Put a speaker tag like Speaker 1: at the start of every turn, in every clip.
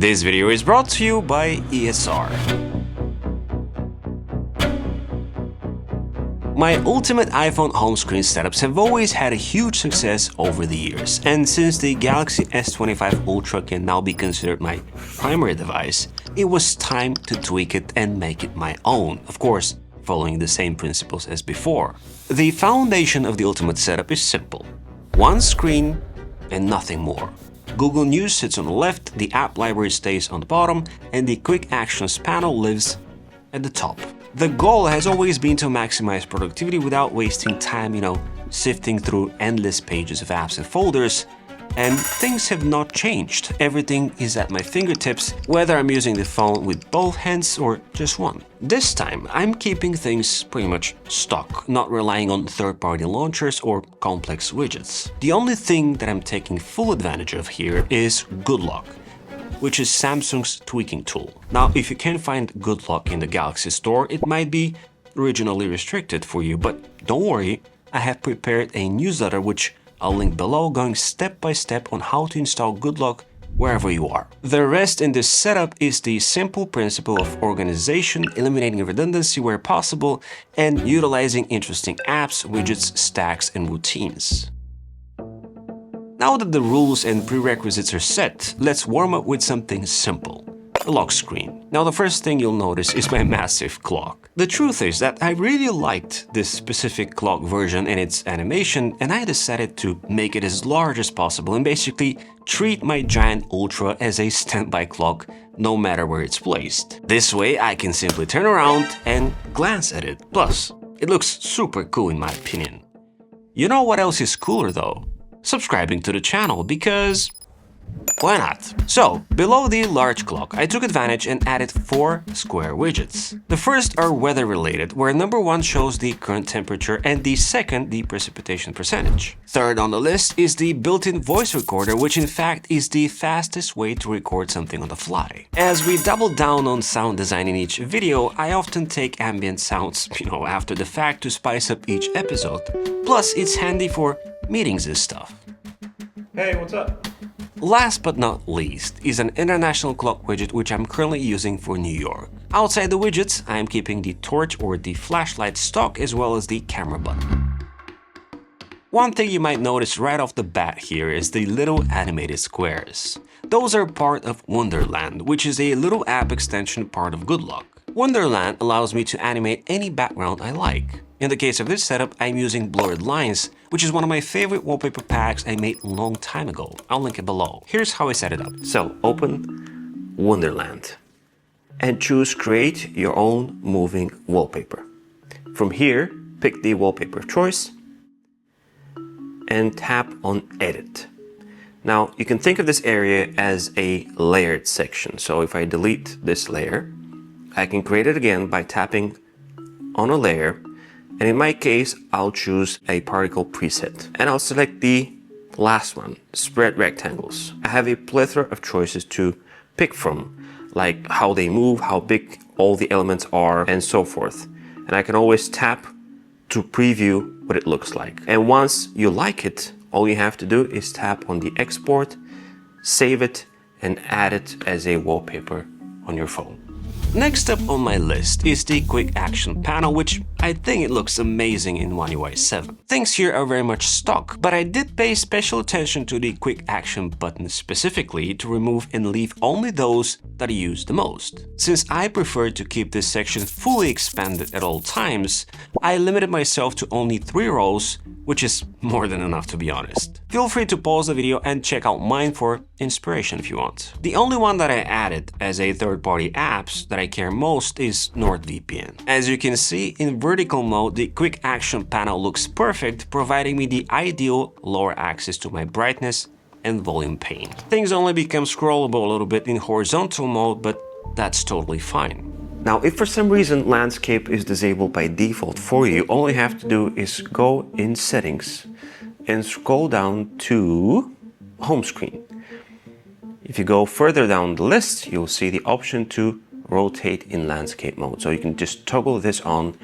Speaker 1: This video is brought to you by ESR. My ultimate iPhone home screen setups have always had a huge success over the years, and since the Galaxy S25 Ultra can now be considered my primary device, it was time to tweak it and make it my own, of course, following the same principles as before. The foundation of the ultimate setup is simple: one screen and nothing more. Google News sits on the left, the app library stays on the bottom, and the Quick Actions panel lives at the top. The goal has always been to maximize productivity without wasting time, sifting through endless pages of apps and folders, and things have not changed. Everything is at my fingertips, whether I'm using the phone with both hands or just one. This time, I'm keeping things pretty much stock, not relying on third-party launchers or complex widgets. The only thing that I'm taking full advantage of here is Good Lock, which is Samsung's tweaking tool. Now, if you can't find Good Lock in the Galaxy Store, it might be regionally restricted for you, but don't worry, I have prepared a newsletter which I'll link below, going step by step on how to install Good Lock wherever you are. The rest in this setup is the simple principle of organization, eliminating redundancy where possible, and utilizing interesting apps, widgets, stacks, and routines. Now that the rules and prerequisites are set, let's warm up with something simple: the lock screen. Now, the first thing you'll notice is my massive clock. The truth is that I really liked this specific clock version and its animation, and I decided to make it as large as possible and basically treat my giant Ultra as a standby clock no matter where it's placed. This way I can simply turn around and glance at it. Plus, it looks super cool in my opinion. You know what else is cooler though? Subscribing to the channel, because why not? So, below the large clock, I took advantage and added 4 square widgets. The first are weather related, where number 1 shows the current temperature and the second the precipitation percentage. Third on the list is the built-in voice recorder, which in fact is the fastest way to record something on the fly. As we double down on sound design in each video, I often take ambient sounds, after the fact to spice up each episode. Plus, it's handy for meetings and stuff.
Speaker 2: Hey, what's up?
Speaker 1: Last but not least is an international clock widget which I'm currently using for New York. Outside the widgets, I am keeping the torch or the flashlight stock as well as the camera button. One thing you might notice right off the bat here is the little animated squares. Those are part of Wonderland, which is a little app extension part of Good Lock. Wonderland allows me to animate any background I like. In the case of this setup, I'm using blurred lines, which is one of my favorite wallpaper packs I made a long time ago. I'll link it below. Here's how I set it up. So, open Wonderland and choose Create Your Own Moving Wallpaper. From here, pick the wallpaper of choice and tap on Edit. Now, you can think of this area as a layered section. So if I delete this layer, I can create it again by tapping on a layer. And in my case, I'll choose a particle preset. And I'll select the last one, spread rectangles. I have a plethora of choices to pick from, like how they move, how big all the elements are, and so forth. And I can always tap to preview what it looks like. And once you like it, all you have to do is tap on the export, save it, and add it as a wallpaper on your phone. Next up on my list is the Quick Action panel, which I think it looks amazing in OneUI 7. Things here are very much stock, but I did pay special attention to the Quick Action button specifically to remove and leave only those that I use the most. Since I prefer to keep this section fully expanded at all times, I limited myself to only 3 rows, which is more than enough to be honest. Feel free to pause the video and check out mine for inspiration if you want. The only one that I added as a third-party apps that I care most is NordVPN. As you can see, in vertical mode, the Quick Action panel looks perfect, providing me the ideal lower access to my brightness and volume pane. Things only become scrollable a little bit in horizontal mode, but that's totally fine. Now, if for some reason landscape is disabled by default for you, all you have to do is go in settings and scroll down to home screen. If you go further down the list, you'll see the option to rotate in landscape mode. So you can just toggle this on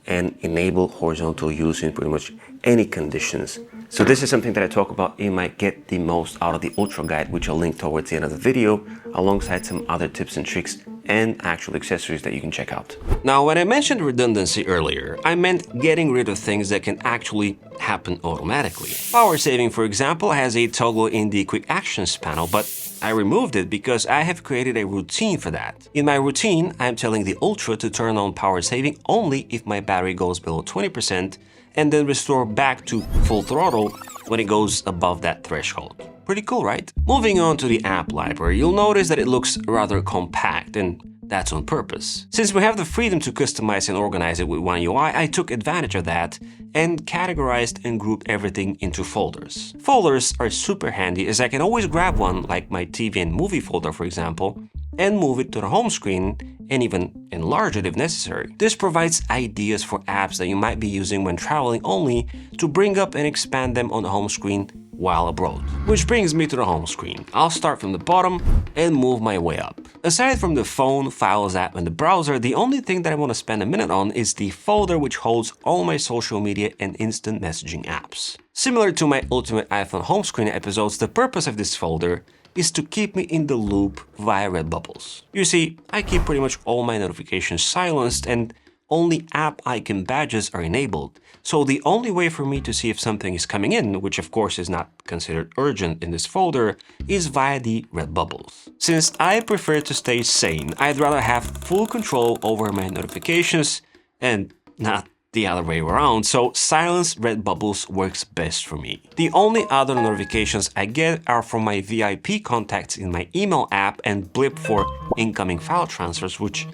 Speaker 1: and enable horizontal use in pretty much any conditions So this is something that I talk about in my Get the Most Out of the Ultra guide, which I'll link towards the end of the video, alongside some other tips and tricks and actual accessories that you can check out. Now, when I mentioned redundancy earlier, I meant getting rid of things that can actually happen automatically. Power saving, for example, has a toggle in the quick actions panel, but I removed it because I have created a routine for that. In my routine, I'm telling the Ultra to turn on power saving only if my battery goes below 20% and then restore back to full throttle when it goes above that threshold. Pretty cool, right? Moving on to the app library, you'll notice that it looks rather compact, and that's on purpose. Since we have the freedom to customize and organize it with OneUI, I took advantage of that and categorized and grouped everything into folders. Folders are super handy as I can always grab one, like my TV and movie folder for example, and move it to the home screen and even enlarge it if necessary. This provides ideas for apps that you might be using when traveling only to bring up and expand them on the home screen while abroad. Which brings me to the home screen. I'll start from the bottom and move my way up. Aside from the phone, Files app and the browser, the only thing that I want to spend a minute on is the folder which holds all my social media and instant messaging apps. Similar to my Ultimate iPhone home screen episodes, the purpose of this folder is to keep me in the loop via red bubbles. You see, I keep pretty much all my notifications silenced and only app icon badges are enabled. So the only way for me to see if something is coming in, which of course is not considered urgent in this folder, is via the red bubbles. Since I prefer to stay sane, I'd rather have full control over my notifications and not the other way around, so silence red bubbles works best for me. The only other notifications I get are from my VIP contacts in my email app and Blip for incoming file transfers, which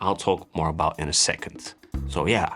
Speaker 1: I'll talk more about in a second. So yeah,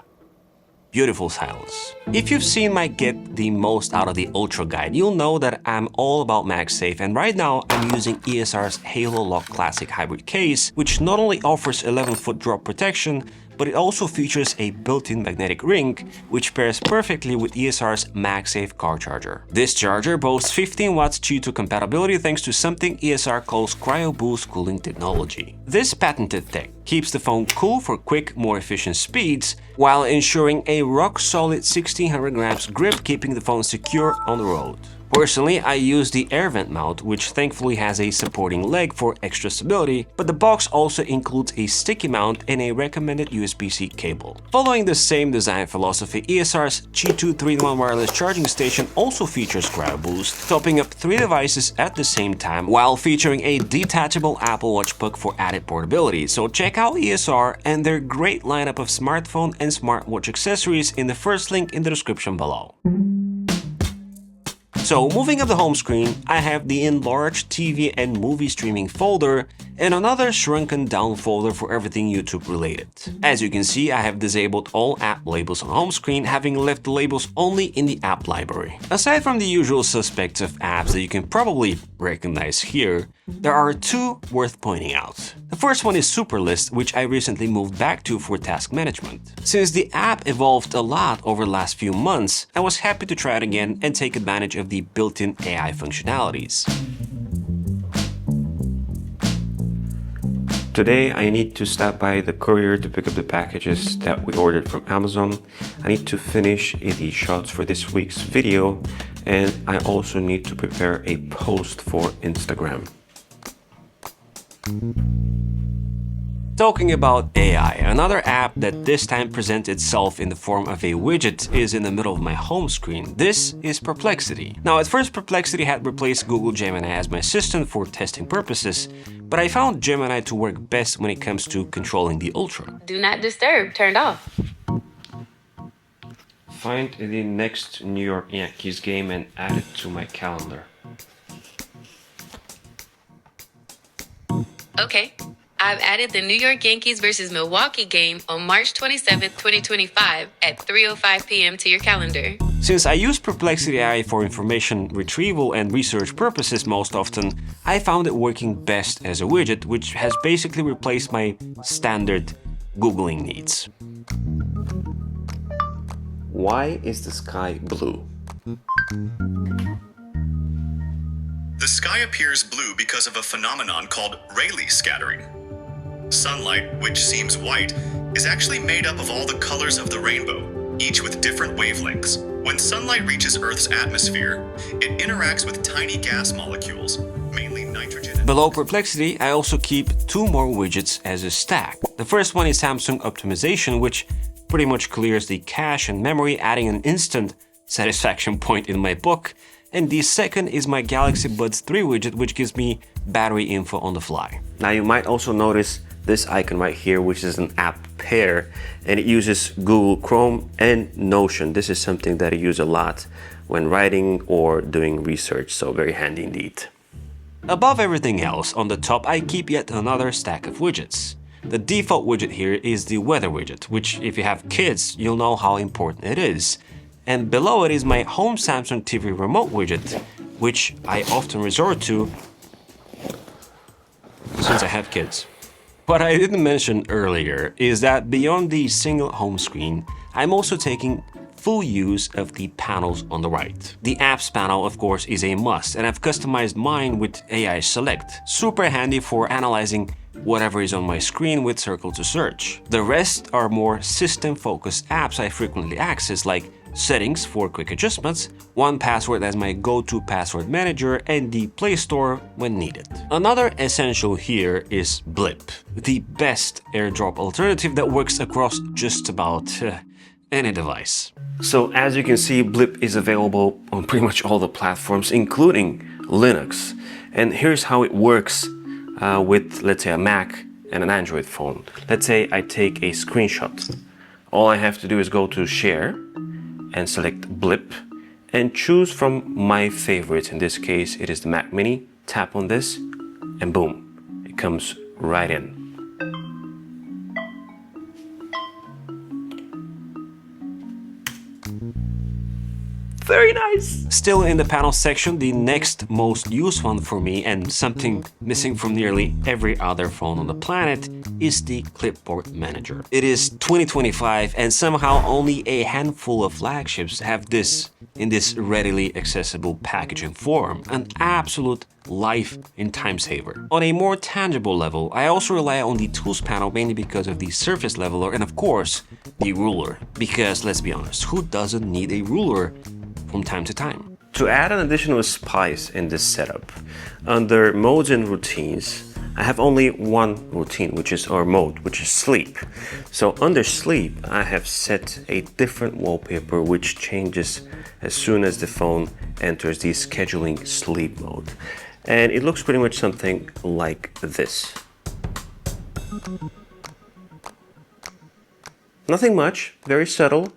Speaker 1: beautiful silence. If you've seen my Get the Most Out of the Ultra guide, you'll know that I'm all about MagSafe, and right now I'm using ESR's Halo Lock Classic Hybrid case, which not only offers 11-foot drop protection, but it also features a built-in magnetic ring, which pairs perfectly with ESR's MagSafe car charger. This charger boasts 15 watts Qi2 compatibility thanks to something ESR calls Cryo Boost cooling technology. This patented tech keeps the phone cool for quick, more efficient speeds, while ensuring a rock-solid 1600 grams grip, keeping the phone secure on the road. Personally, I use the air vent mount, which thankfully has a supporting leg for extra stability, but the box also includes a sticky mount and a recommended USB-C cable. Following the same design philosophy, ESR's Qi2 3-in-1 wireless charging station also features Cryo Boost, topping up 3 devices at the same time, while featuring a detachable Apple Watch puck for added portability. So check out ESR and their great lineup of smartphone and smartwatch accessories in the first link in the description below. So moving up the home screen, I have the enlarged TV and movie streaming folder and another shrunken down folder for everything YouTube related. As you can see, I have disabled all app labels on home screen, having left the labels only in the app library. Aside from the usual suspects of apps that you can probably recognize here, there are 2 worth pointing out. The first one is Superlist, which I recently moved back to for task management. Since the app evolved a lot over the last few months, I was happy to try it again and take advantage of the built-in AI functionalities. Today I need to stop by the courier to pick up the packages that we ordered from Amazon. I need to finish the shots for this week's video, and I also need to prepare a post for Instagram. Talking about AI, another app that this time presents itself in the form of a widget is in the middle of my home screen. This is Perplexity. Now, at first Perplexity had replaced Google Gemini as my assistant for testing purposes, but I found Gemini to work best when it comes to controlling the Ultra.
Speaker 3: Do not disturb, turned off.
Speaker 1: Find the next New York Yankees game and add it to my calendar.
Speaker 3: Okay. I've added the New York Yankees versus Milwaukee game on March 27th, 2025 at 3:05 p.m. to your calendar.
Speaker 1: Since I use Perplexity AI for information retrieval and research purposes most often, I found it working best as a widget, which has basically replaced my standard Googling needs. Why is the sky blue?
Speaker 4: The sky appears blue because of a phenomenon called Rayleigh scattering. Sunlight, which seems white, is actually made up of all the colors of the rainbow, each with different wavelengths. When sunlight reaches Earth's atmosphere, it interacts with tiny gas molecules, mainly nitrogen.
Speaker 1: Below Perplexity, I also keep two more widgets as a stack. The first one is Samsung Optimization, which pretty much clears the cache and memory, adding an instant satisfaction point in my book. And the second is my Galaxy Buds 3 widget, which gives me battery info on the fly. Now you might also notice this icon right here, which is an app pair, and it uses Google Chrome and Notion. This is something that I use a lot when writing or doing research, so very handy indeed. Above everything else, on the top, I keep yet another stack of widgets. The default widget here is the weather widget, which if you have kids, you'll know how important it is. And below it is my home Samsung TV remote widget, which I often resort to since I have kids. What I didn't mention earlier is that beyond the single home screen, I'm also taking full use of the panels on the right. The apps panel, of course, is a must, and I've customized mine with AI Select. Super handy for analyzing whatever is on my screen with Circle to Search. The rest are more system-focused apps I frequently access, like Settings for quick adjustments, 1Password as my go-to password manager, and the Play Store when needed. Another essential here is Blip, the best AirDrop alternative that works across just about any device. So as you can see, Blip is available on pretty much all the platforms, including Linux. And here's how it works with, let's say, a Mac and an Android phone. Let's say I take a screenshot. All I have to do is go to Share and select Blip and choose from my favorites. In this case, it is the Mac Mini. Tap on this and boom, it comes right in. Very nice! Still in the panel section, the next most used one for me, and something missing from nearly every other phone on the planet, is the Clipboard Manager. It is 2025 and somehow only a handful of flagships have this in this readily accessible packaging form, an absolute life and time saver. On a more tangible level, I also rely on the Tools panel mainly because of the surface leveler and of course the ruler, because let's be honest, who doesn't need a ruler from time to time? To add an additional spice in this setup, under modes and routines, I have only one routine, which is sleep. So under sleep, I have set a different wallpaper which changes as soon as the phone enters the scheduling sleep mode. And it looks pretty much something like this. Nothing much, very subtle,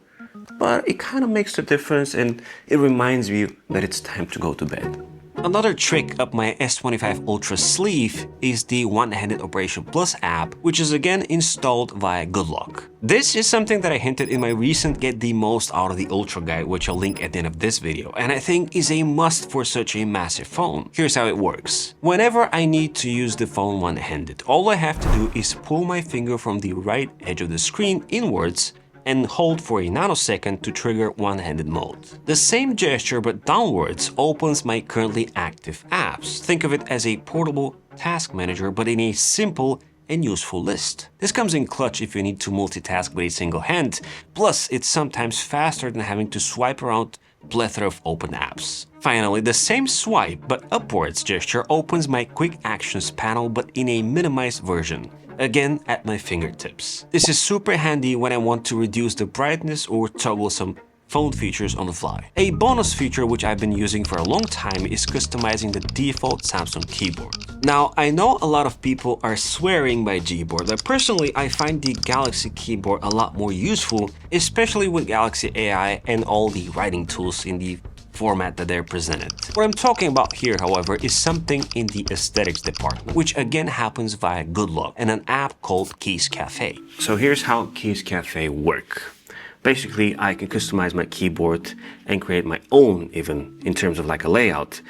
Speaker 1: but it kind of makes a difference and it reminds me that it's time to go to bed. Another trick up my S25 Ultra sleeve is the One-Handed Operation Plus app, which is again installed via Goodlock. This is something that I hinted in my recent Get the Most Out of the Ultra guide, which I'll link at the end of this video, and I think is a must for such a massive phone. Here's how it works. Whenever I need to use the phone one-handed, all I have to do is pull my finger from the right edge of the screen inwards and hold for a nanosecond to trigger one-handed mode. The same gesture but downwards opens my currently active apps. Think of it as a portable task manager but in a simple and useful list. This comes in clutch if you need to multitask with a single hand, plus it's sometimes faster than having to swipe around a plethora of open apps. Finally, the same swipe but upwards gesture opens my quick actions panel but in a minimized version, again at my fingertips. This is super handy when I want to reduce the brightness or toggle some phone features on the fly. A bonus feature which I've been using for a long time is customizing the default Samsung keyboard. Now, I know a lot of people are swearing by Gboard, but personally I find the Galaxy keyboard a lot more useful, especially with Galaxy AI and all the writing tools in the format that they're presented. What I'm talking about here, however, is something in the aesthetics department, which again happens via Goodlock and an app called Keys Cafe. So here's how Keys Cafe work. Basically, I can customize my keyboard and create my own, even in terms of like a layout.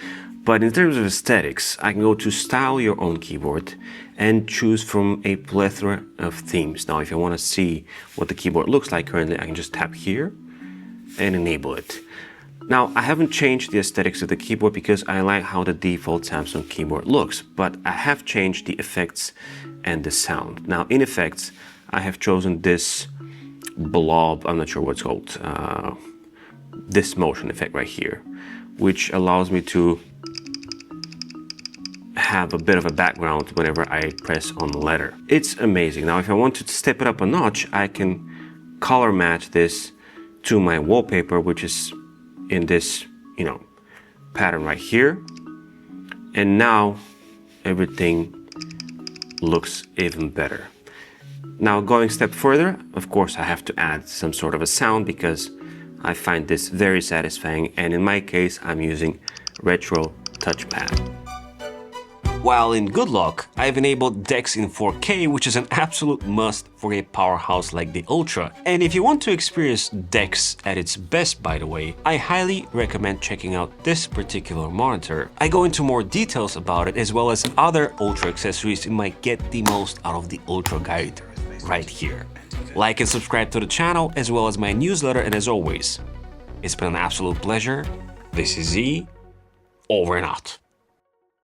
Speaker 1: But in terms of aesthetics, I can go to Style Your Own Keyboard and choose from a plethora of themes. Now, if I want to see what the keyboard looks like currently, I can just tap here and enable it. Now, I haven't changed the aesthetics of the keyboard because I like how the default Samsung keyboard looks, but I have changed the effects and the sound. Now, in effects, I have chosen this blob, I'm not sure what it's called, this motion effect right here, which allows me to have a bit of a background whenever I press on the letter. It's amazing. Now, if I want to step it up a notch, I can color match this to my wallpaper, which is in this, pattern right here. And now everything looks even better. Now, going a step further, of course, I have to add some sort of a sound because I find this very satisfying. And in my case, I'm using retro touchpad. While in good luck, I've enabled DeX in 4K, which is an absolute must for a powerhouse like the Ultra. And if you want to experience DeX at its best, by the way, I highly recommend checking out this particular monitor. I go into more details about it as well as other Ultra accessories you might get the most out of the Ultra guide right here. Like and subscribe to the channel as well as my newsletter, and as always, it's been an absolute pleasure. This is Z, over and out.